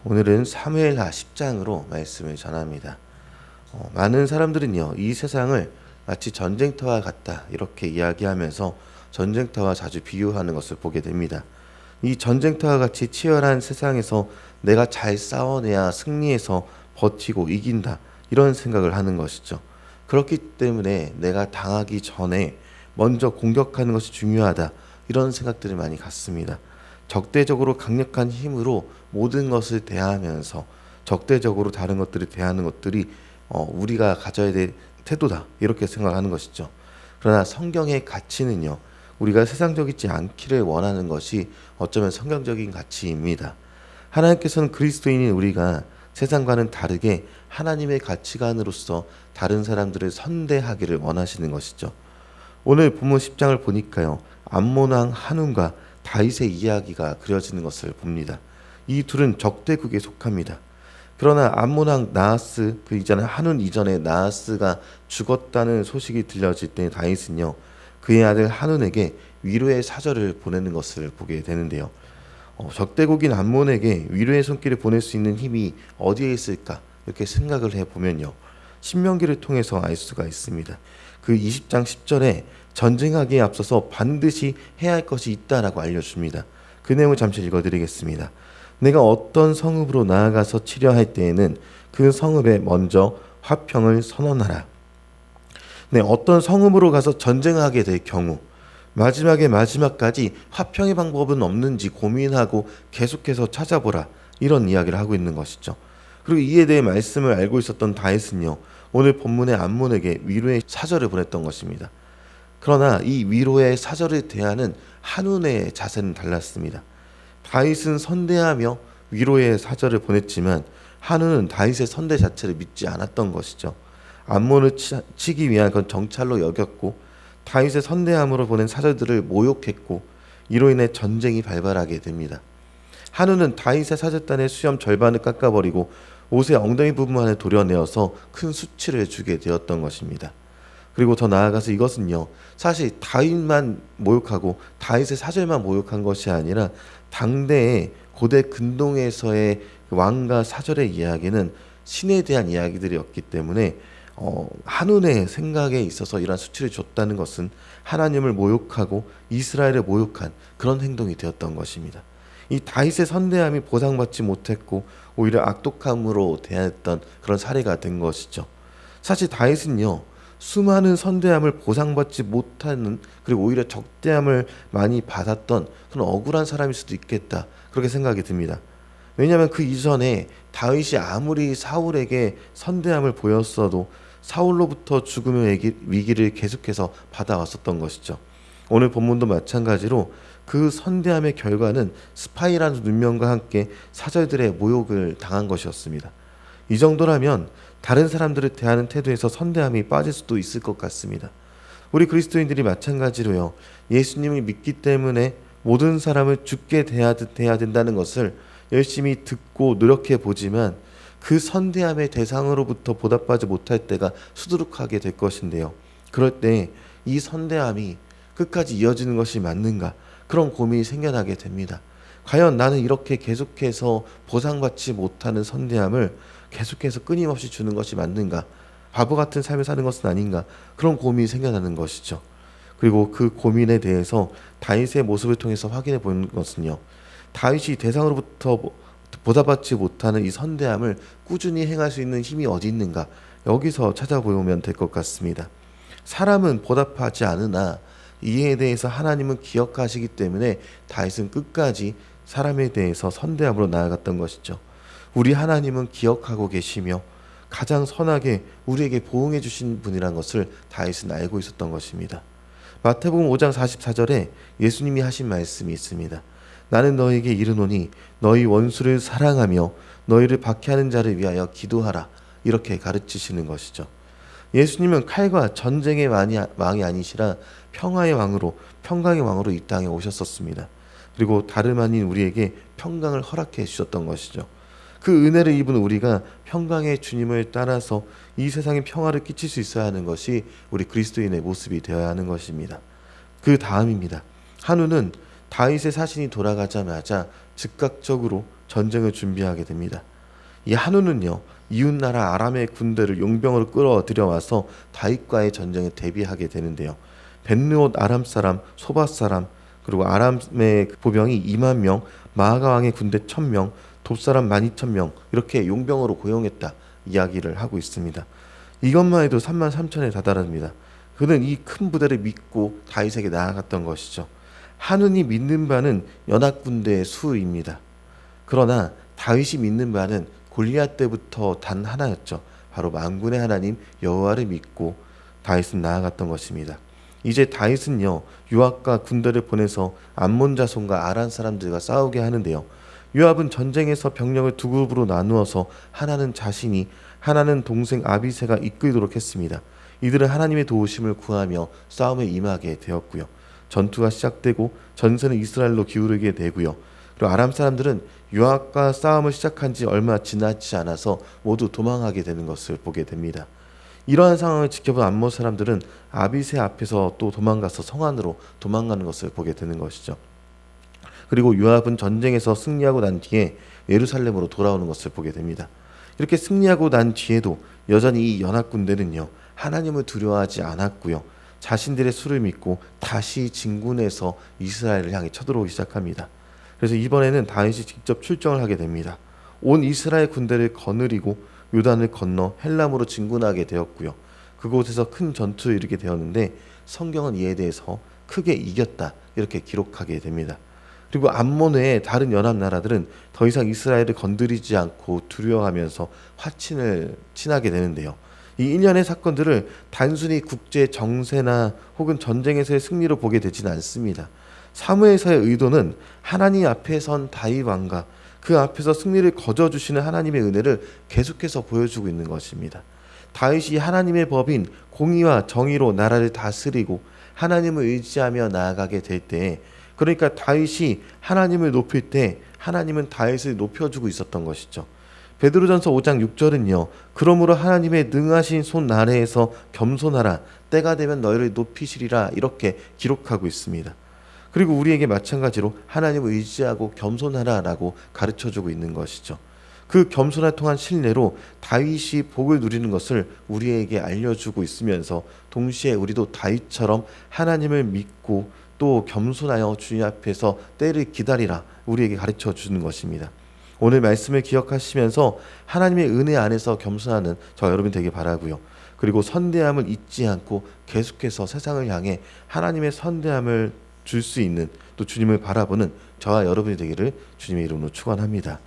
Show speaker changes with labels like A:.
A: 오늘은 사무엘하 10장으로 말씀을 전합니다. 많은 사람들은요, 이 세상을 마치 전쟁터와 같다 이렇게 이야기하면서 전쟁터와 자주 비유하는 것을 보게 됩니다. 이 전쟁터와 같이 치열한 세상에서 내가 잘 싸워내야 승리해서 버티고 이긴다 이런 생각을 하는 것이죠. 그렇기 때문에 내가 당하기 전에 먼저 공격하는 것이 중요하다 이런 생각들을 많이 갖습니다. 적대적으로 강력한 힘으로 모든 것을 대하면서 적대적으로 다른 것들을 대하는 것들이 우리가 가져야 될 태도다 이렇게 생각하는 것이죠. 그러나 성경의 가치는요, 우리가 세상적이지 않기를 원하는 것이 어쩌면 성경적인 가치입니다. 하나님께서는 그리스도인인 우리가 세상과는 다르게 하나님의 가치관으로서 다른 사람들을 선대하기를 원하시는 것이죠. 오늘 본문 10장을 보니까요, 암몬 왕 한운과 다윗의 이야기가 그려지는 것을 봅니다. 이 둘은 적대국에 속합니다. 그러나 암몬 왕 나하스, 그 이전에 한운 이전에 나하스가 죽었다는 소식이 들려질 때 다윗은요, 그의 아들 한운에게 위로의 사절을 보내는 것을 보게 되는데요. 적대국인 암몬에게 위로의 손길을 보낼 수 있는 힘이 어디에 있을까 이렇게 생각을 해보면요, 신명기를 통해서 알 수가 있습니다. 그 20장 10절에 전쟁하기에 앞서서 반드시 해야 할 것이 있다라고 알려줍니다. 그 내용을 잠시 읽어드리겠습니다. 내가 어떤 성읍으로 나아가서 치려할 때에는 그 성읍에 먼저 화평을 선언하라. 네, 어떤 성읍으로 가서 전쟁하게 될 경우 마지막까지 화평의 방법은 없는지 고민하고 계속해서 찾아보라 이런 이야기를 하고 있는 것이죠. 그리고 이에 대해 말씀을 알고 있었던 다윗은요, 오늘 본문의 암몬에게 위로의 사절을 보냈던 것입니다. 그러나 이 위로의 사절을 대하는 한운의 자세는 달랐습니다. 다윗은 선대하며 위로의 사절을 보냈지만 한운은 다윗의 선대 자체를 믿지 않았던 것이죠. 암몬을 치기 위한 건 정찰로 여겼고 다윗의 선대함으로 보낸 사절들을 모욕했고 이로 인해 전쟁이 발발하게 됩니다. 한우는 다윗의 사절단의 수염 절반을 깎아버리고 옷의 엉덩이 부분만을 도려내어서 큰 수치를 주게 되었던 것입니다. 그리고 더 나아가서 이것은요, 사실 다윗만 모욕하고 다윗의 사절만 모욕한 것이 아니라 당대의 고대 근동에서의 왕과 사절의 이야기는 신에 대한 이야기들이었기 때문에 한운의 생각에 있어서 이러한 수치를 줬다는 것은 하나님을 모욕하고 이스라엘을 모욕한 그런 행동이 되었던 것입니다. 이 다윗의 선대함이 보상받지 못했고 오히려 악독함으로 대했던 그런 사례가 된 것이죠. 사실 다윗은요, 수많은 선대함을 보상받지 못하는, 그리고 오히려 적대함을 많이 받았던 그런 억울한 사람일 수도 있겠다 그렇게 생각이 듭니다. 왜냐하면 그 이전에 다윗이 아무리 사울에게 선대함을 보였어도 사울로부터 죽음의 위기를 계속해서 받아왔었던 것이죠. 오늘 본문도 마찬가지로 그 선대함의 결과는 스파이라는 눈명과 함께 사절들의 모욕을 당한 것이었습니다. 이 정도라면 다른 사람들을 대하는 태도에서 선대함이 빠질 수도 있을 것 같습니다. 우리 그리스도인들이 마찬가지로요, 예수님을 믿기 때문에 모든 사람을 죽게 대해야 된다는 것을 열심히 듣고 노력해 보지만 그 선대함의 대상으로부터 보답하지 못할 때가 수두룩하게 될 것인데요. 그럴 때 이 선대함이 끝까지 이어지는 것이 맞는가, 그런 고민이 생겨나게 됩니다. 과연 나는 이렇게 계속해서 보상받지 못하는 선대함을 계속해서 끊임없이 주는 것이 맞는가, 바보 같은 삶을 사는 것은 아닌가, 그런 고민이 생겨나는 것이죠. 그리고 그 고민에 대해서 다윗의 모습을 통해서 확인해 보는 것은요, 다윗이 대상으로부터 보답받지 못하는 이 선대함을 꾸준히 행할 수 있는 힘이 어디 있는가, 여기서 찾아보면 될 것 같습니다. 사람은 보답하지 않으나 이에 대해서 하나님은 기억하시기 때문에 다윗은 끝까지 사람에 대해서 선대함으로 나아갔던 것이죠. 우리 하나님은 기억하고 계시며 가장 선하게 우리에게 보응해 주신 분이란 것을 다윗은 알고 있었던 것입니다. 마태복음 5장 44절에 예수님이 하신 말씀이 있습니다. 나는 너희에게 이르노니 너희 원수를 사랑하며 너희를 박해하는 자를 위하여 기도하라, 이렇게 가르치시는 것이죠. 예수님은 칼과 전쟁의 왕이 아니시라 평화의 왕으로, 평강의 왕으로 이 땅에 오셨었습니다. 그리고 다름 아닌 우리에게 평강을 허락해 주셨던 것이죠. 그 은혜를 입은 우리가 평강의 주님을 따라서 이 세상에 평화를 끼칠 수 있어야 하는 것이 우리 그리스도인의 모습이 되어야 하는 것입니다. 그 다음입니다. 한우는 다윗의 사신이 돌아가자마자 즉각적으로 전쟁을 준비하게 됩니다. 이 한우는요, 이웃나라 아람의 군대를 용병으로 끌어들여와서 다윗과의 전쟁에 대비하게 되는데요. 벳르옷 아람 사람, 소바 사람, 그리고 아람의 보병이 2만 명, 마아가 왕의 군대 1,000명, 돕 사람 12,000명 이렇게 용병으로 고용했다 이야기를 하고 있습니다. 이것만 해도 3만 3천에 다다릅니다. 그는 이 큰 부대를 믿고 다윗에게 나아갔던 것이죠. 한운이 믿는 바는 연합 군대의 수입니다. 그러나 다윗이 믿는 바는 골리앗 때부터 단 하나였죠. 바로 만군의 하나님 여호와를 믿고 다윗은 나아갔던 것입니다. 이제 다윗은요, 요압과 군대를 보내서 암몬 자손과 아란 사람들과 싸우게 하는데요. 요압은 전쟁에서 병력을 두 그룹으로 나누어서 하나는 자신이, 하나는 동생 아비새가 이끌도록 했습니다. 이들은 하나님의 도우심을 구하며 싸움에 임하게 되었고요. 전투가 시작되고 전세는 이스라엘로 기울게 되고요. 그리고 아람 사람들은 요압과 싸움을 시작한 지 얼마 지나지 않아서 모두 도망하게 되는 것을 보게 됩니다. 이러한 상황을 지켜본 암몬 사람들은 아비새 앞에서 또 도망가서 성 안으로 도망가는 것을 보게 되는 것이죠. 그리고 요압은 전쟁에서 승리하고 난 뒤에 예루살렘으로 돌아오는 것을 보게 됩니다. 이렇게 승리하고 난 뒤에도 여전히 이 연합 군대는요, 하나님을 두려워하지 않았고요. 자신들의 수를 믿고 다시 진군해서 이스라엘을 향해 쳐들어오기 시작합니다. 그래서 이번에는 다윗이 직접 출정을 하게 됩니다. 온 이스라엘 군대를 거느리고 요단을 건너 헬람으로 진군하게 되었고요. 그곳에서 큰 전투에 이르게 되었는데 성경은 이에 대해서 크게 이겼다 이렇게 기록하게 됩니다. 그리고 암몬 외에 다른 연합 나라들은 더 이상 이스라엘을 건드리지 않고 두려워하면서 화친을 친하게 되는데요. 이 일련의 사건들을 단순히 국제 정세나 혹은 전쟁에서의 승리로 보게 되지는 않습니다. 사무엘서의 의도는 하나님 앞에 선 다윗 왕과 그 앞에서 승리를 거저주시는 하나님의 은혜를 계속해서 보여주고 있는 것입니다. 다윗이 하나님의 법인 공의와 정의로 나라를 다스리고 하나님을 의지하며 나아가게 될 때에, 그러니까 다윗이 하나님을 높일 때 하나님은 다윗을 높여주고 있었던 것이죠. 베드로전서 5장 6절은요. 그러므로 하나님의 능하신 손 아래에서 겸손하라. 때가 되면 너희를 높이시리라. 이렇게 기록하고 있습니다. 그리고 우리에게 마찬가지로 하나님을 의지하고 겸손하라라고 가르쳐주고 있는 것이죠. 그 겸손을 통한 신뢰로 다윗이 복을 누리는 것을 우리에게 알려주고 있으면서 동시에 우리도 다윗처럼 하나님을 믿고 또 겸손하여 주님 앞에서 때를 기다리라 우리에게 가르쳐주는 것입니다. 오늘 말씀을 기억하시면서 하나님의 은혜 안에서 겸손하는 저 여러분 되길 바라고요. 그리고 선대함을 잊지 않고 계속해서 세상을 향해 하나님의 선대함을 줄 수 있는 또 주님을 바라보는 저와 여러분이 되기를 주님의 이름으로 축원합니다.